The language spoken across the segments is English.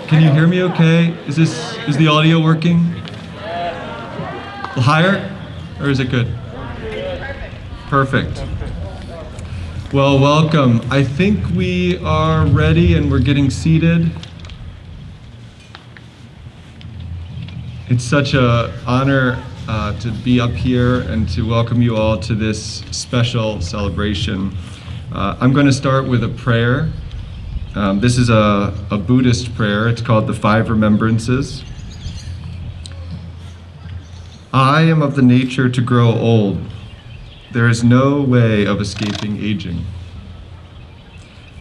Can you hear me okay? Is the audio working? Higher? Or is it good? Perfect. Well, welcome. I think we are ready and we're getting seated. It's such an honor to be up here and to welcome you all to this special celebration. I'm going to start with a prayer. This is a Buddhist prayer. It's called the Five Remembrances. I am of the nature to grow old. There is no way of escaping aging.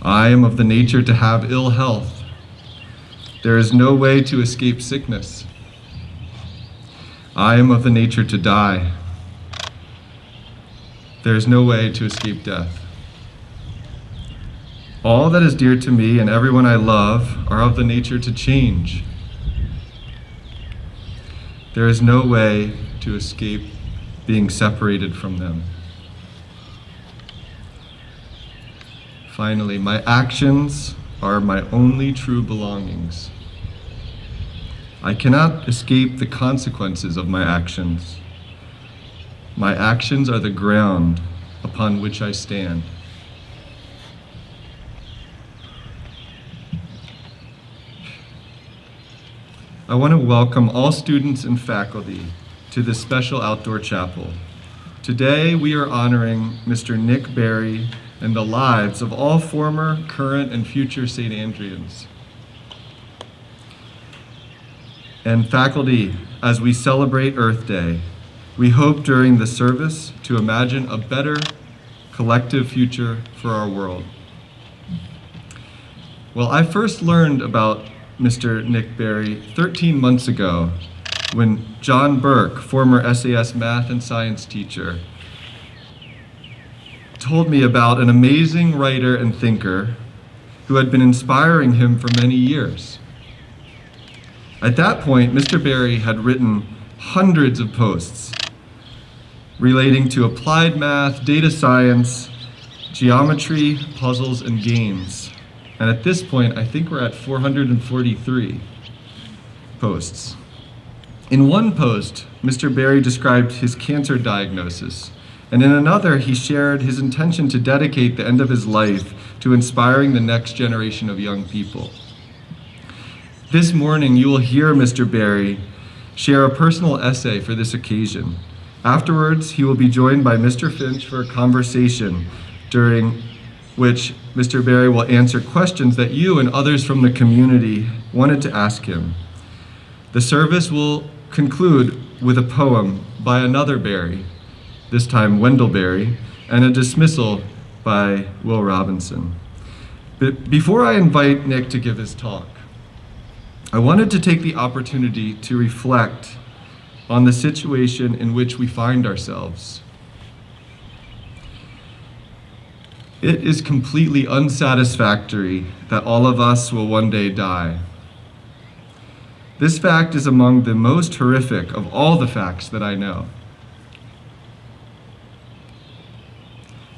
I am of the nature to have ill health. There is no way to escape sickness. I am of the nature to die. There is no way to escape death. All that is dear to me and everyone I love are of the nature to change. There is no way to escape being separated from them. Finally, my actions are my only true belongings. I cannot escape the consequences of my actions. My actions are the ground upon which I stand. I want to welcome all students and faculty to this special outdoor chapel. Today we are honoring Mr. Nick Berry and the lives of all former, current, and future St. Andreans. And faculty, as we celebrate Earth Day, we hope during the service to imagine a better collective future for our world. Well, I first learned about Mr. Nick Berry 13 months ago when John Burke, former SAS math and science teacher, told me about an amazing writer and thinker who had been inspiring him for many years. At that point, Mr. Berry had written hundreds of posts relating to applied math, data science, geometry, puzzles, and games. And at this point, I think we're at 443 posts. In one post, Mr. Berry described his cancer diagnosis, and in another, he shared his intention to dedicate the end of his life to inspiring the next generation of young people. This morning, you will hear Mr. Berry share a personal essay for this occasion. Afterwards, he will be joined by Mr. Finch for a conversation during which Mr. Berry will answer questions that you and others from the community wanted to ask him. The service will conclude with a poem by another Berry, this time Wendell Berry, and a dismissal by Will Robinson. But before I invite Nick to give his talk, I wanted to take the opportunity to reflect on the situation in which we find ourselves. It is completely unsatisfactory that all of us will one day die. This fact is among the most horrific of all the facts that I know.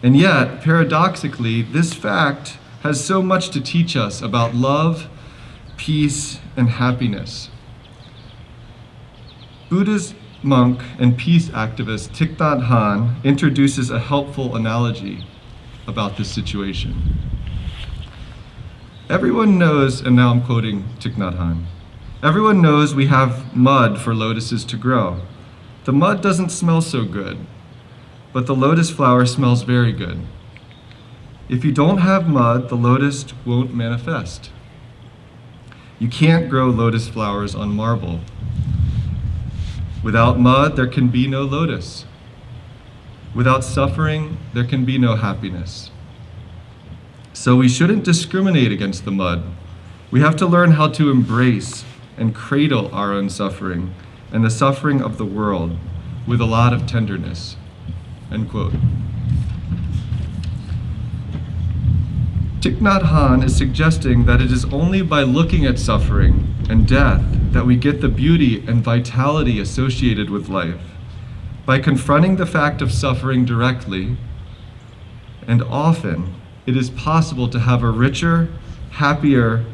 And yet, paradoxically, this fact has so much to teach us about love, peace, and happiness. Buddhist monk and peace activist Thich Nhat Hanh introduces a helpful analogy about this situation. Everyone knows, and now I'm quoting Thich Nhat Hanh, everyone knows we have mud for lotuses to grow. The mud doesn't smell so good, but the lotus flower smells very good. If you don't have mud, the lotus won't manifest. You can't grow lotus flowers on marble. Without mud, there can be no lotus. Without suffering, there can be no happiness. So we shouldn't discriminate against the mud. We have to learn how to embrace and cradle our own suffering and the suffering of the world with a lot of tenderness. End quote. Thich Nhat Hanh is suggesting that it is only by looking at suffering and death that we get the beauty and vitality associated with life. By confronting the fact of suffering directly and often, it is possible to have a richer, happier,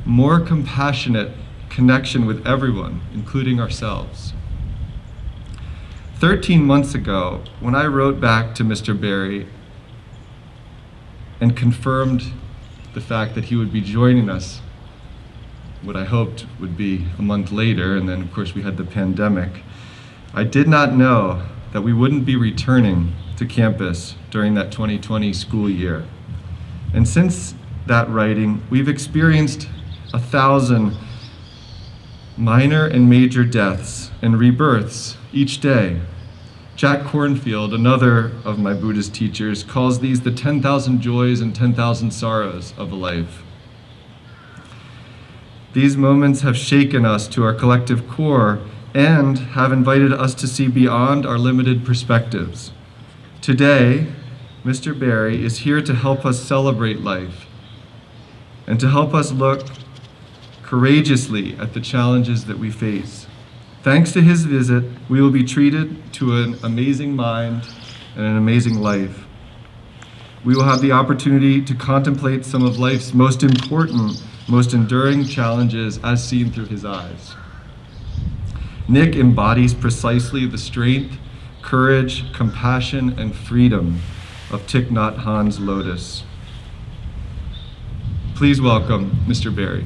more compassionate connection with everyone, including ourselves. 13 months ago, when I wrote back to Mr. Berry and confirmed the fact that he would be joining us, what I hoped would be a month later, and then of course we had the pandemic, I did not know that we wouldn't be returning to campus during that 2020 school year. And since that writing, we've experienced 1,000 minor and major deaths and rebirths each day. Jack Kornfield, another of my Buddhist teachers, calls these the 10,000 joys and 10,000 sorrows of a life. These moments have shaken us to our collective core and have invited us to see beyond our limited perspectives. Today, Mr. Berry is here to help us celebrate life and to help us look courageously at the challenges that we face. Thanks to his visit, we will be treated to an amazing mind and an amazing life. We will have the opportunity to contemplate some of life's most important, most enduring challenges as seen through his eyes. Nick embodies precisely the strength, courage, compassion, and freedom of Thich Nhat Hanh's lotus. Please welcome Mr. Berry.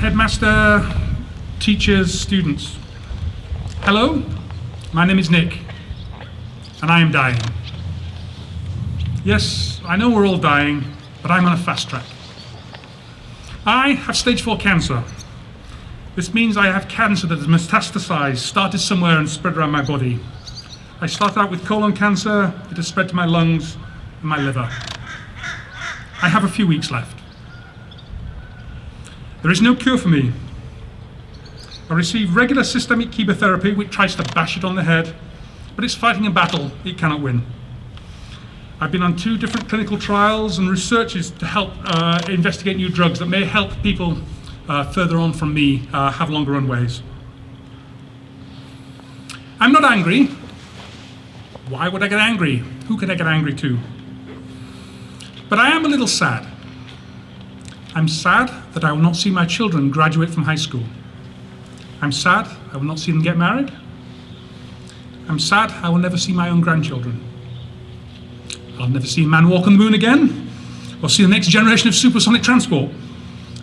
Headmaster, teachers, students. Hello, my name is Nick, and I am dying. Yes, I know we're all dying, but I'm on a fast track. I have stage 4 cancer, This means I have cancer that has metastasized, started somewhere and spread around my body. I started out with colon cancer, it has spread to my lungs and my liver. I have a few weeks left. There is no cure for me. I receive regular systemic chemotherapy, which tries to bash it on the head, but it's fighting a battle it cannot win. I've been on 2 different clinical trials and researches to help investigate new drugs that may help people further on from me have longer runways. I'm not angry. Why would I get angry? Who can I get angry to? But I am a little sad. I'm sad that I will not see my children graduate from high school. I'm sad I will not see them get married. I'm sad I will never see my own grandchildren. I'll never see a man walk on the moon again, or see the next generation of supersonic transport.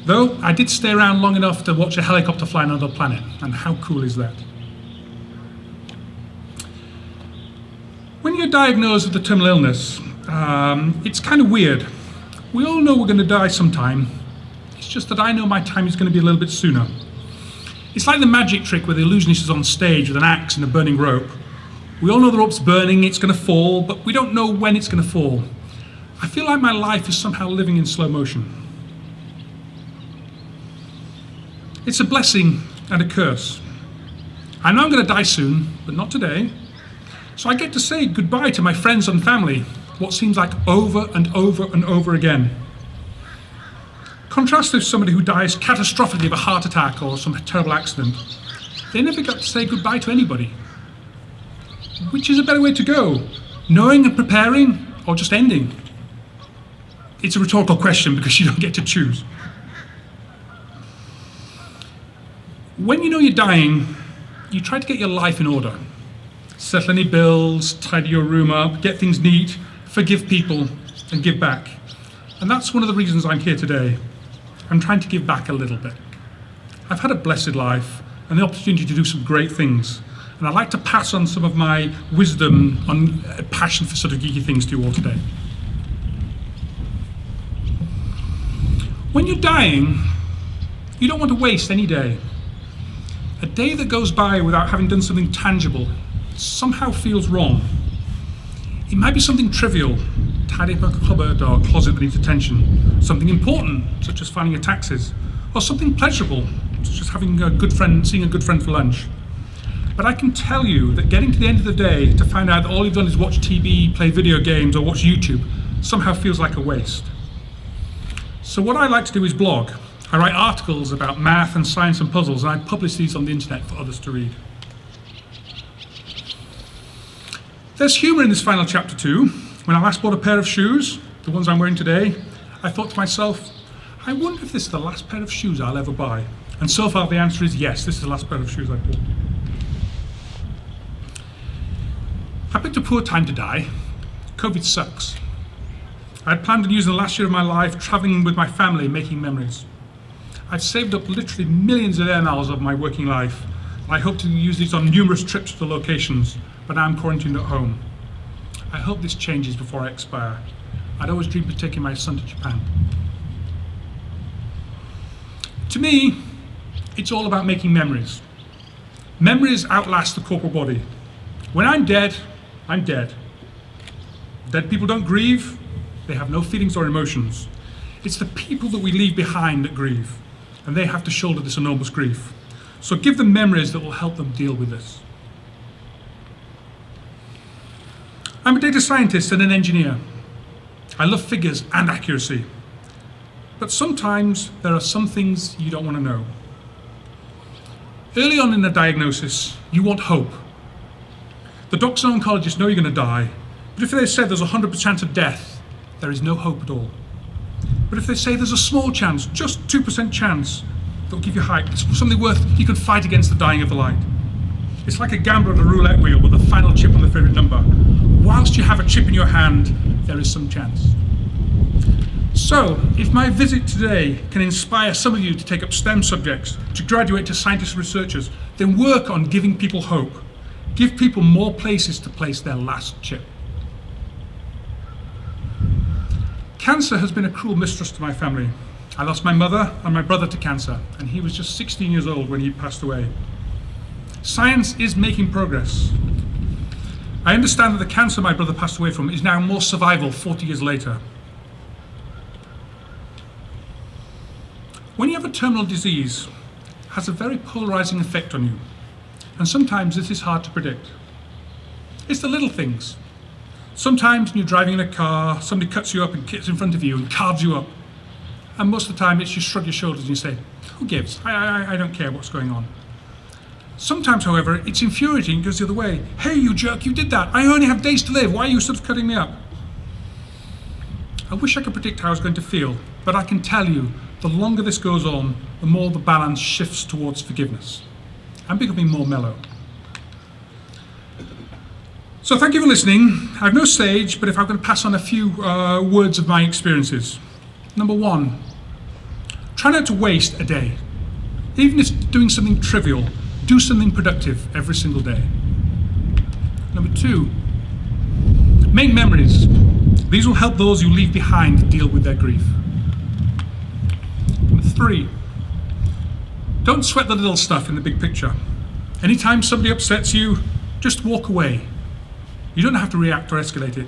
Though I did stay around long enough to watch a helicopter fly on another planet, and how cool is that? When you're diagnosed with a terminal illness, it's kind of weird. We all know we're going to die sometime. It's just that I know my time is going to be a little bit sooner. It's like the magic trick where the illusionist is on stage with an axe and a burning rope. We all know the rope's burning, it's going to fall, but we don't know when it's going to fall. I feel like my life is somehow living in slow motion. It's a blessing and a curse. I know I'm going to die soon, but not today. So I get to say goodbye to my friends and family, what seems like over and over and over again. Contrast with somebody who dies catastrophically of a heart attack or some terrible accident. They never got to say goodbye to anybody. Which is a better way to go? Knowing and preparing, or just ending? It's a rhetorical question because you don't get to choose. When you know you're dying, you try to get your life in order. Settle any bills, tidy your room up, get things neat, forgive people, and give back. And that's one of the reasons I'm here today. I'm trying to give back a little bit. I've had a blessed life and the opportunity to do some great things. And I'd like to pass on some of my wisdom and passion for sort of geeky things to you all today. When you're dying, you don't want to waste any day. A day that goes by without having done something tangible somehow feels wrong. It might be something trivial, tidy up a cupboard or a closet that needs attention, something important, such as filing your taxes, or something pleasurable, such as having a good friend, seeing a good friend for lunch. But I can tell you that getting to the end of the day to find out that all you've done is watch TV, play video games, or watch YouTube somehow feels like a waste. So what I like to do is blog. I write articles about math and science and puzzles, and I publish these on the internet for others to read. There's humour in this final chapter too. When I last bought a pair of shoes, the ones I'm wearing today, I thought to myself, I wonder if this is the last pair of shoes I'll ever buy. And so far the answer is yes, this is the last pair of shoes I've bought. I picked a poor time to die. COVID sucks. I had planned on using the last year of my life travelling with my family, making memories. I've saved up literally millions of air miles of my working life. I hope to use these on numerous trips to locations, but now I'm quarantined at home. I hope this changes before I expire. I'd always dreamed of taking my son to Japan. To me, it's all about making memories. Memories outlast the corporal body. When I'm dead, I'm dead. Dead people don't grieve. They have no feelings or emotions. It's the people that we leave behind that grieve, and they have to shoulder this enormous grief. So give them memories that will help them deal with this. I'm a data scientist and an engineer. I love figures and accuracy. But sometimes there are some things you don't want to know. Early on in the diagnosis, you want hope. The doctors and oncologists know you're going to die, but if they say there's a 100% chance of death, there is no hope at all. But if they say there's a small chance, just 2% chance, they'll give you hype. It's something worth you can fight against the dying of the light. It's like a gambler at a roulette wheel with a final chip on the favourite number. Whilst you have a chip in your hand, there is some chance. So, if my visit today can inspire some of you to take up STEM subjects, to graduate to scientists and researchers, then work on giving people hope. Give people more places to place their last chip. Cancer has been a cruel mistress to my family. I lost my mother and my brother to cancer, and he was just 16 years old when he passed away. Science is making progress. I understand that the cancer my brother passed away from is now more survival 40 years later. When you have a terminal disease, it has a very polarizing effect on you, and sometimes it is hard to predict. It's the little things. Sometimes when you're driving in a car, somebody cuts you up and kicks in front of you and carves you up. And most of the time, it's just shrug your shoulders and you say, who gives? I don't care what's going on. Sometimes, however, it's infuriating and goes the other way. Hey, you jerk, you did that. I only have days to live. Why are you sort of cutting me up? I wish I could predict how I was going to feel, but I can tell you, the longer this goes on, the more the balance shifts towards forgiveness. I'm becoming more mellow. So thank you for listening. I have no sage, but if I'm going to pass on a few words of my experiences. Number one, try not to waste a day. Even if doing something trivial, do something productive every single day. Number two, make memories. These will help those you leave behind deal with their grief. Number three, don't sweat the little stuff in the big picture. Anytime somebody upsets you, just walk away. You don't have to react or escalate it.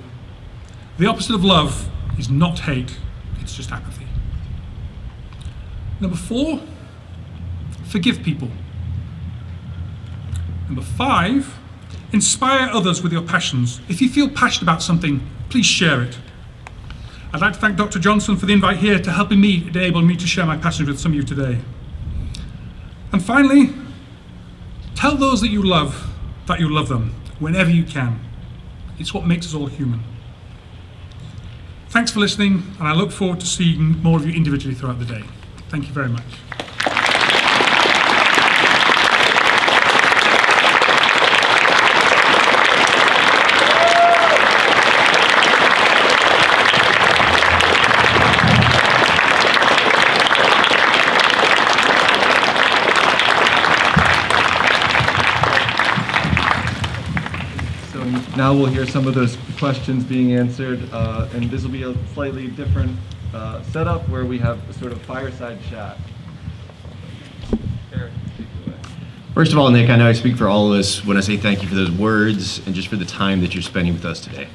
The opposite of love is not hate, it's just apathy. Number four, forgive people. Number five, inspire others with your passions. If you feel passionate about something, please share it. I'd like to thank Dr. Johnson for the invite here to helping me, enable me to share my passion with some of you today. And finally, tell those that you love them whenever you can. It's what makes us all human. Thanks for listening, and I look forward to seeing more of you individually throughout the day. Thank you very much. Now we'll hear some of those questions being answered, and this will be a slightly different setup where we have a sort of fireside chat. Eric, take it away. First of all, Nick, I know I speak for all of us when I say thank you for those words and just for the time that you're spending with us today.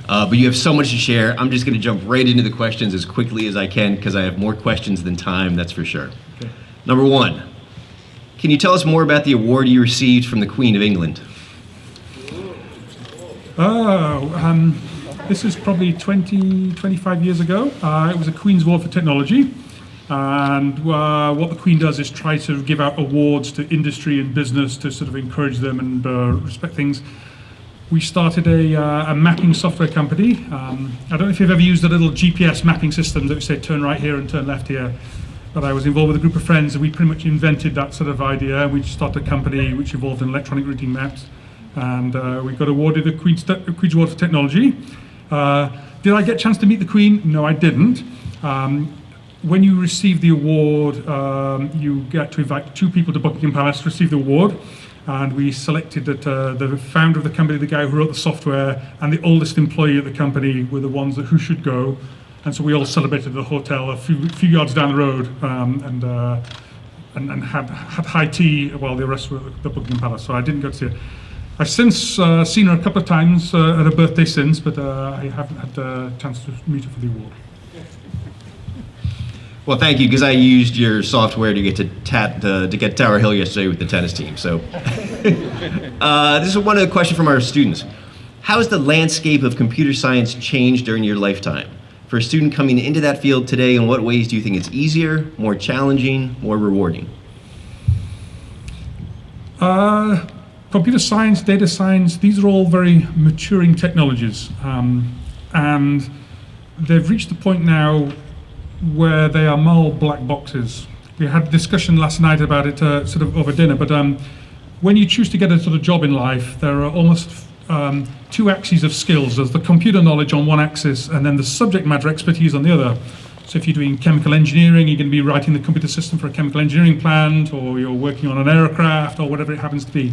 But you have so much to share. I'm just going to jump right into the questions as quickly as I can because I have more questions than time, that's for sure. Okay. Number one, can you tell us more about the award you received from the Queen of England? This is probably 25 years ago. It was a Queen's Award for Technology. And what the Queen does is try to give out awards to industry and business to sort of encourage them and respect things. We started a mapping software company. I don't know if you've ever used a little GPS mapping system that would say turn right here and turn left here. But I was involved with a group of friends and we pretty much invented that sort of idea. We started a company which involved in electronic routing maps. And we got awarded the Queen's Award for Technology. Did I get a chance to meet the Queen? No, I didn't. When you receive the award, you get to invite two people to Buckingham Palace to receive the award. And we selected that the founder of the company, the guy who wrote the software, and the oldest employee at the company were the ones who should go. And so we all celebrated at the hotel a few yards down the road and had high tea while the rest were at the Buckingham Palace. So I didn't go to see it. I've since seen her a couple of times at her birthday since, but I haven't had a chance to meet her for the award. Well, thank you, because I used your software to get to get Tower Hill yesterday with the tennis team. So, this is one question from our students. How has the landscape of computer science changed during your lifetime? For a student coming into that field today, in what ways do you think it's easier, more challenging, more rewarding? Computer science, data science, these are all very maturing technologies. And they've reached the point now where they are more black boxes. We had a discussion last night about it sort of over dinner, but when you choose to get a sort of job in life, there are almost two axes of skills. There's the computer knowledge on one axis and then the subject matter expertise on the other. So if you're doing chemical engineering, you're going to be writing the computer system for a chemical engineering plant, or you're working on an aircraft, or whatever it happens to be.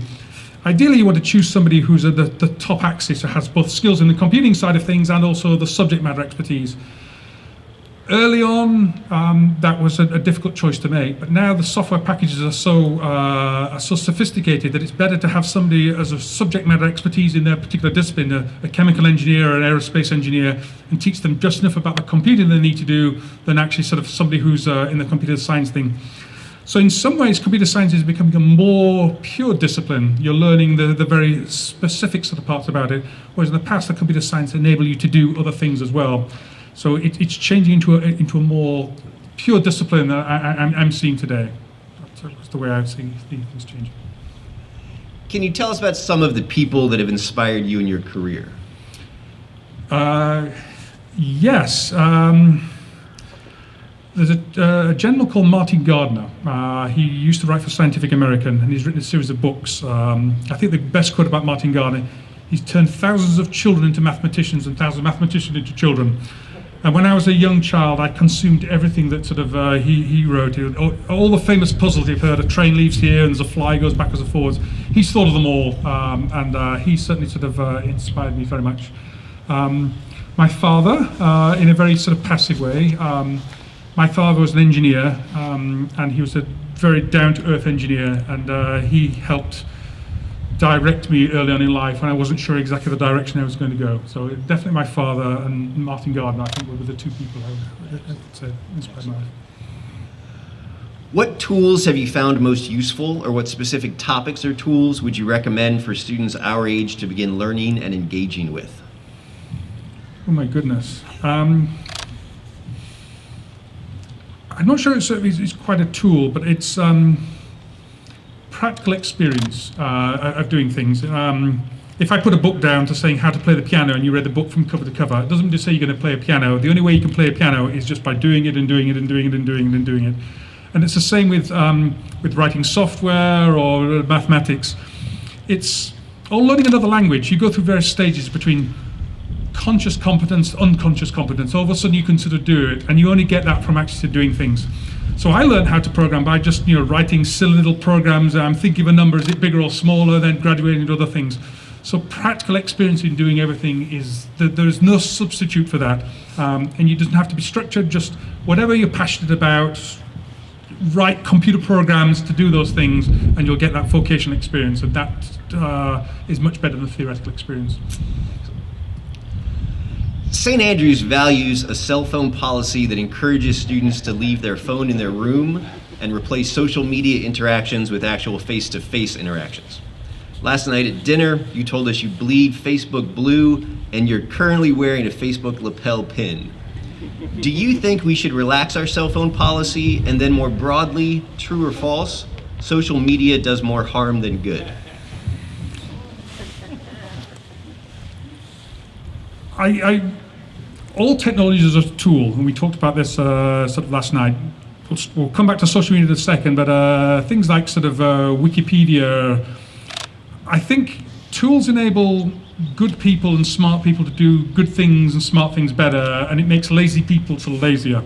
Ideally, you want to choose somebody who's at the top axis, who has both skills in the computing side of things and also the subject matter expertise. Early on, that was a difficult choice to make, but now the software packages are so sophisticated that it's better to have somebody as a subject matter expertise in their particular discipline, a chemical engineer or an aerospace engineer, and teach them just enough about the computing they need to do than actually sort of somebody who's in the computer science thing. So in some ways, computer science is becoming a more pure discipline. You're learning the very specific sort of parts about it, whereas in the past, the computer science enabled you to do other things as well. So it's changing into a more pure discipline that I'm seeing today. That's the way I see things changing. Can you tell us about some of the people that have inspired you in your career? Yes. There's a gentleman called Martin Gardner. He used to write for Scientific American, and he's written a series of books. I think the best quote about Martin Gardner, he's turned thousands of children into mathematicians and thousands of mathematicians into children. And when I was a young child, I consumed everything that sort of he wrote. All the famous puzzles you've heard, a train leaves here and there's a fly goes backwards and forwards. He's thought of them all, and he certainly sort of inspired me very much. My father, in a very sort of passive way, my father was an engineer, and he was a very down-to-earth engineer, and he helped direct me early on in life when I wasn't sure exactly the direction I was going to go. So definitely my father and Martin Gardner, I think, were the two people I would say inspired my life. What tools have you found most useful, or what specific topics or tools would you recommend for students our age to begin learning and engaging with? Oh my goodness. I'm not sure it's quite a tool, but it's practical experience of doing things. If I put a book down to saying how to play the piano and you read the book from cover to cover, it doesn't just say you're going to play a piano. The only way you can play a piano is just by doing it and doing it and doing it and doing it and doing it. And it's the same with writing software or mathematics. It's all learning another language. You go through various stages between conscious competence, unconscious competence. All of a sudden you can sort of do it, and you only get that from actually doing things. So I learned how to program by just writing silly little programs. I'm thinking of a number, is it bigger or smaller, then graduating into other things. So practical experience in doing everything there's no substitute for that. And it doesn't have to be structured, just whatever you're passionate about, write computer programs to do those things, and you'll get that vocational experience, and that is much better than theoretical experience. St. Andrews values a cell phone policy that encourages students to leave their phone in their room and replace social media interactions with actual face-to-face interactions. Last night at dinner, you told us you bleed Facebook blue, and you're currently wearing a Facebook lapel pin. Do you think we should relax our cell phone policy? And then more broadly, true or false, social media does more harm than good? All technology is a tool, and we talked about this sort of last night. We'll come back to social media in a second, but things like sort of Wikipedia, I think tools enable good people and smart people to do good things and smart things better, and it makes lazy people sort of lazier.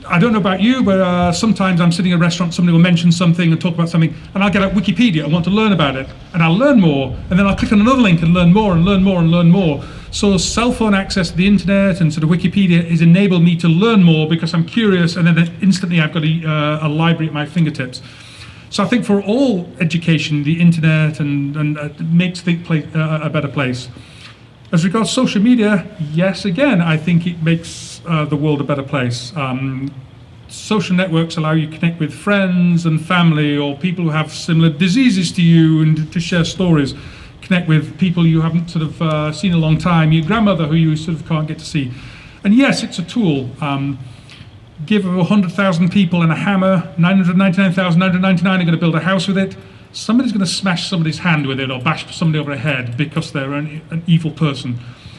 I don't know about you, but sometimes I'm sitting in a restaurant, somebody will mention something and talk about something, and I'll get out Wikipedia and want to learn about it, and I'll learn more, and then I'll click on another link and learn more and learn more and learn more. So cell phone access to the internet and sort of Wikipedia has enabled me to learn more because I'm curious, and then instantly I've got a library at my fingertips. So I think for all education, the internet and makes the place a better place. As regards social media, yes, again, I think it makes the world a better place. Social networks allow you to connect with friends and family or people who have similar diseases to you and to share stories. Connect with people you haven't sort of seen in a long time, your grandmother who you sort of can't get to see. And yes, it's a tool. Give 100,000 people and a hammer, 999,999 are going to build a house with it. Somebody's going to smash somebody's hand with it or bash somebody over the head because they're an evil person.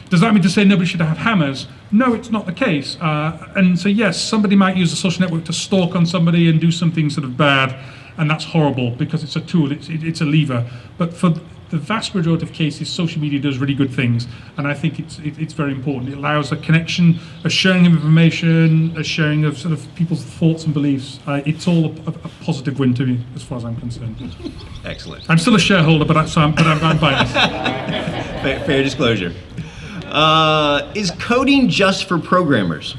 Does that mean to say nobody should have hammers? No, it's not the case. And so yes, somebody might use a social network to stalk on somebody and do something sort of bad, and that's horrible because it's a tool, it's a lever. But for the vast majority of cases, social media does really good things, and I think it's very important. It allows a connection, a sharing of information, a sharing of sort of people's thoughts and beliefs. It's all a positive win to me, as far as I'm concerned. Excellent. I'm still a shareholder, but I'm biased. Fair disclosure. Is coding just for programmers?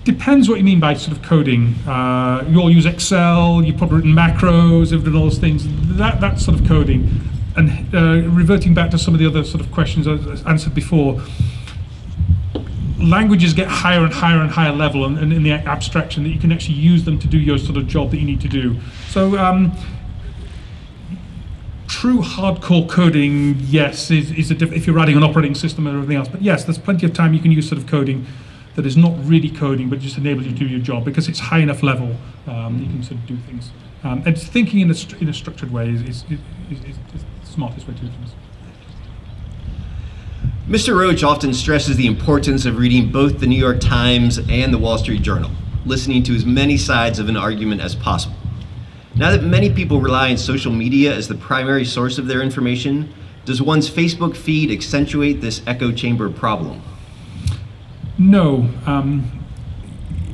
Depends what you mean by sort of coding. You all use Excel, you've probably written macros, you've done all those things. That's sort of coding. And reverting back to some of the other sort of questions I answered before, languages get higher and higher and higher level and in the abstraction that you can actually use them to do your sort of job that you need to do. So true hardcore coding, yes, is if you're writing an operating system or everything else. But yes, there's plenty of time you can use sort of coding that is not really coding, but just enables you to do your job because it's high enough level. You can sort of do things. And thinking in a structured way is the smartest way to do things. Mr. Roach often stresses the importance of reading both the New York Times and the Wall Street Journal, listening to as many sides of an argument as possible. Now that many people rely on social media as the primary source of their information, does one's Facebook feed accentuate this echo chamber problem? No.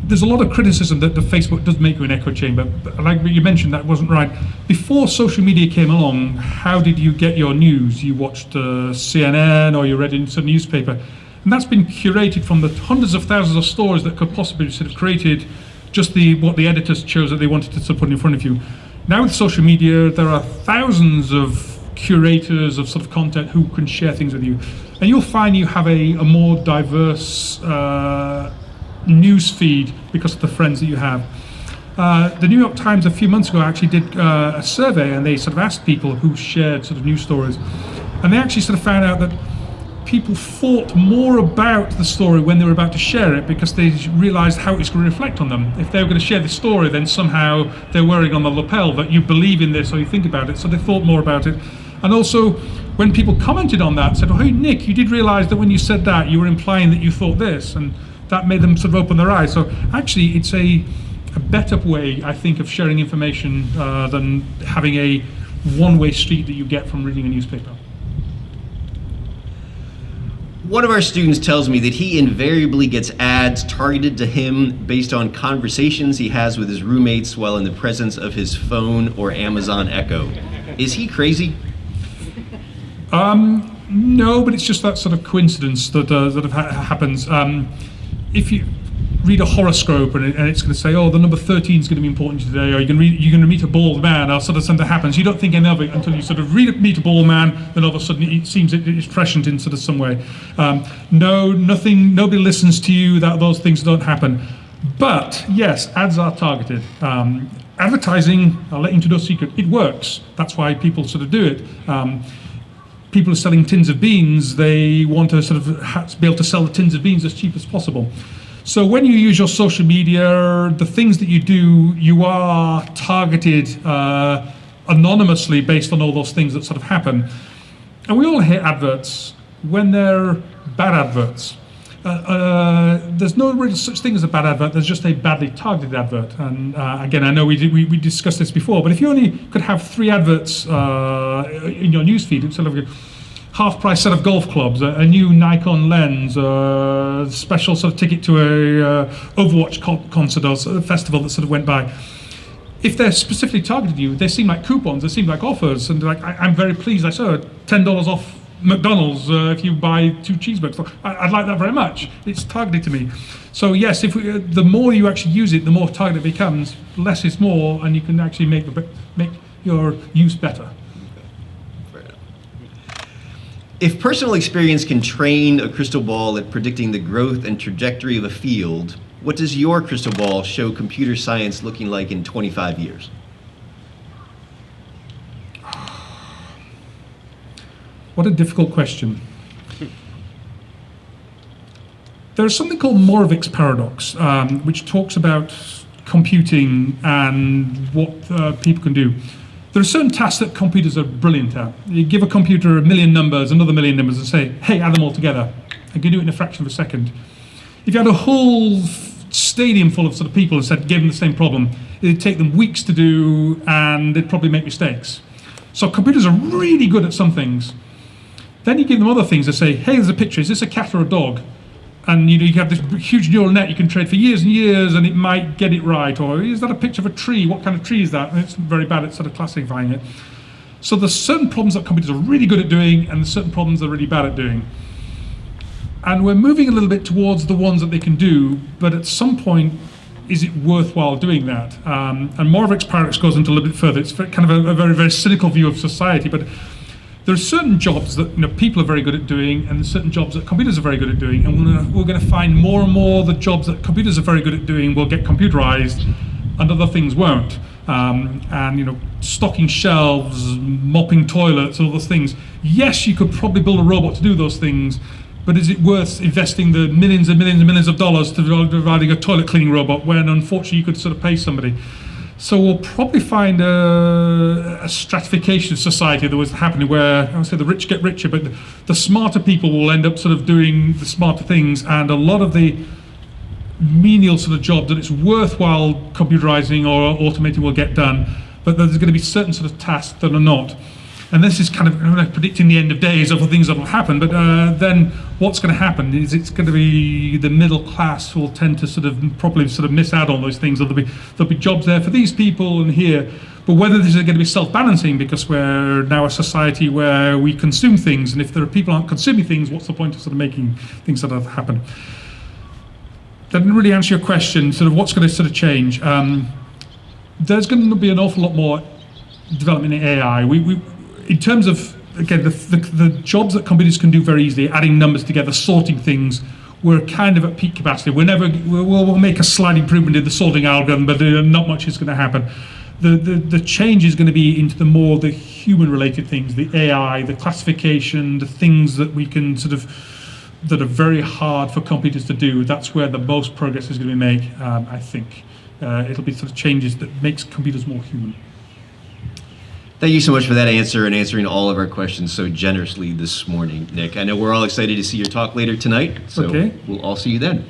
There's a lot of criticism that the Facebook does make you an echo chamber, but like you mentioned, that wasn't right. Before social media came along, how did you get your news? You watched CNN or you read in some newspaper, and that's been curated from the hundreds of thousands of stories that could possibly sort of created just what the editors chose that they wanted to sort of put in front of you. Now with social media, there are thousands of curators of sort of content who can share things with you, and you'll find you have a more diverse news feed because of the friends that you have. The New York Times a few months ago actually did a survey, and they sort of asked people who shared sort of news stories, and they actually sort of found out that people thought more about the story when they were about to share it because they realized how it's going to reflect on them. If they were going to share the story, then somehow they're wearing on the lapel that you believe in this or you think about it, so they thought more about it. And also, when people commented on that, said, "Oh, hey, Nick, you did realize that when you said that, you were implying that you thought this," and that made them sort of open their eyes. So actually, it's a better way, I think, of sharing information than having a one-way street that you get from reading a newspaper. One of our students tells me that he invariably gets ads targeted to him based on conversations he has with his roommates while in the presence of his phone or Amazon Echo. Is he crazy? No, but it's just that sort of coincidence that happens. If you read a horoscope and it's going to say, "Oh, the number 13 is going to be important today," or you're going to meet a bald man, or sort of something happens, you don't think any of it until you sort of meet a bald man, then all of a sudden it seems it's prescient in sort of some way. Nobody listens to you. Those things don't happen. But yes, ads are targeted. Advertising, I'll let you into no secret, it works. That's why people sort of do it. People are selling tins of beans, they want to sort of be able to sell the tins of beans as cheap as possible. So when you use your social media, the things that you do, you are targeted anonymously based on all those things that sort of happen. And we all hate adverts when they're bad adverts. There's no really such thing as a bad advert, there's just a badly targeted advert. And again, I know we discussed this before, but if you only could have 3 adverts in your newsfeed, instead of a half-price set of golf clubs, a new Nikon lens, a special sort of ticket to a Overwatch concert or sort of festival that sort of went by, if they're specifically targeted you, they seem like coupons, they seem like offers, and like, I'm very pleased I saw $10 off McDonald's if you buy 2 cheeseburgers. I'd like that very much. It's targeted to me. So yes, the more you actually use it, the more targeted it becomes. Less is more, and you can actually make your use better. If personal experience can train a crystal ball at predicting the growth and trajectory of a field, what does your crystal ball show computer science looking like in 25 years? What a difficult question. There's something called Moravic's paradox, which talks about computing and what people can do. There are certain tasks that computers are brilliant at. You give a computer 1 million numbers, another 1 million numbers, and say, "Hey, add them all together." And can do it in a fraction of a second. If you had a whole stadium full of sort of people and gave them the same problem, it'd take them weeks to do, and they'd probably make mistakes. So computers are really good at some things. Then you give them other things and say, "Hey, there's a picture. Is this a cat or a dog?" And you have this huge neural net you can train for years and years, and it might get it right. Or is that a picture of a tree? What kind of tree is that? And it's very bad at sort of classifying it. So there's certain problems that computers are really good at doing, and there's certain problems they're really bad at doing. And we're moving a little bit towards the ones that they can do, but at some point, is it worthwhile doing that? And Moravec's paradox goes into a little bit further. It's kind of a very, very cynical view of society, but there are certain jobs that people are very good at doing, and certain jobs that computers are very good at doing, and we're going to find more and more the jobs that computers are very good at doing will get computerized, and other things won't. And stocking shelves, mopping toilets, all those things. Yes, you could probably build a robot to do those things, but is it worth investing the millions and millions and millions of dollars to providing a toilet cleaning robot when unfortunately you could sort of pay somebody? So we'll probably find a stratification of society that was happening where, I would say, the rich get richer, but the smarter people will end up sort of doing the smarter things, and a lot of the menial sort of jobs that it's worthwhile computerizing or automating will get done, but there's going to be certain sort of tasks that are not. And this is kind of predicting the end of days of the things that will happen, but then what's going to happen is it's going to be the middle class who will tend to probably miss out on those things. There'll be jobs there for these people and here, but whether this is going to be self-balancing because we're now a society where we consume things, and if there are people who aren't consuming things, what's the point of sort of making things sort of happen? That didn't really answer your question, sort of what's going to sort of change. There's going to be an awful lot more development in AI. In terms of, again, the jobs that computers can do very easily, adding numbers together, sorting things, we're kind of at peak capacity. We'll make a slight improvement in the sorting algorithm, but not much is going to happen. The change is going to be into the human-related things, the AI, the classification, the things that we can that are very hard for computers to do. That's where the most progress is going to be made, I think. It'll be sort of changes that makes computers more human. Thank you so much for that answer and answering all of our questions so generously this morning, Nick. I know we're all excited to see your talk later tonight, so We'll all see you then.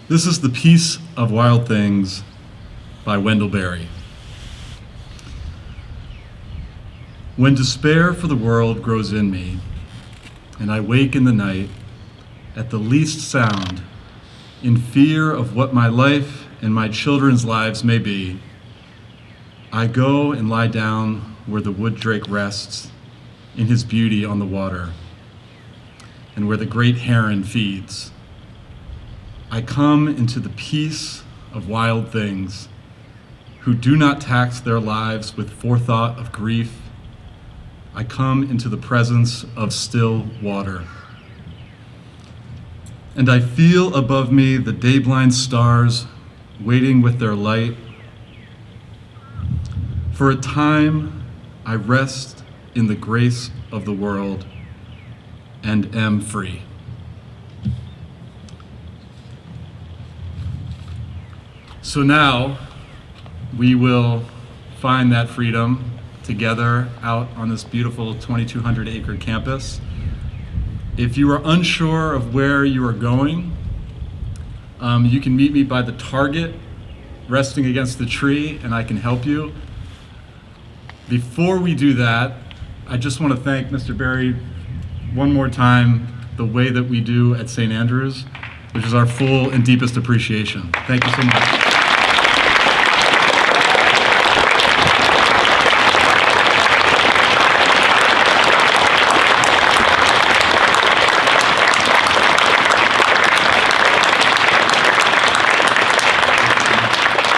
This is The Peace of Wild Things by Wendell Berry. When despair for the world grows in me, and I wake in the night at the least sound, in fear of what my life and my children's lives may be, I go and lie down where the wood drake rests in his beauty on the water, and where the great heron feeds. I come into the peace of wild things who do not tax their lives with forethought of grief. I come into the presence of still water. And I feel above me the day-blind stars waiting with their light. For a time, I rest in the grace of the world and am free. So now we will find that freedom together out on this beautiful 2,200 acre campus. If you are unsure of where you are going, you can meet me by the target resting against the tree, and I can help you. Before we do that, I just want to thank Mr. Berry one more time, the way that we do at St. Andrews, which is our full and deepest appreciation. Thank you so much.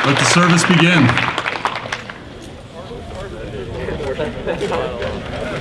Let the service begin.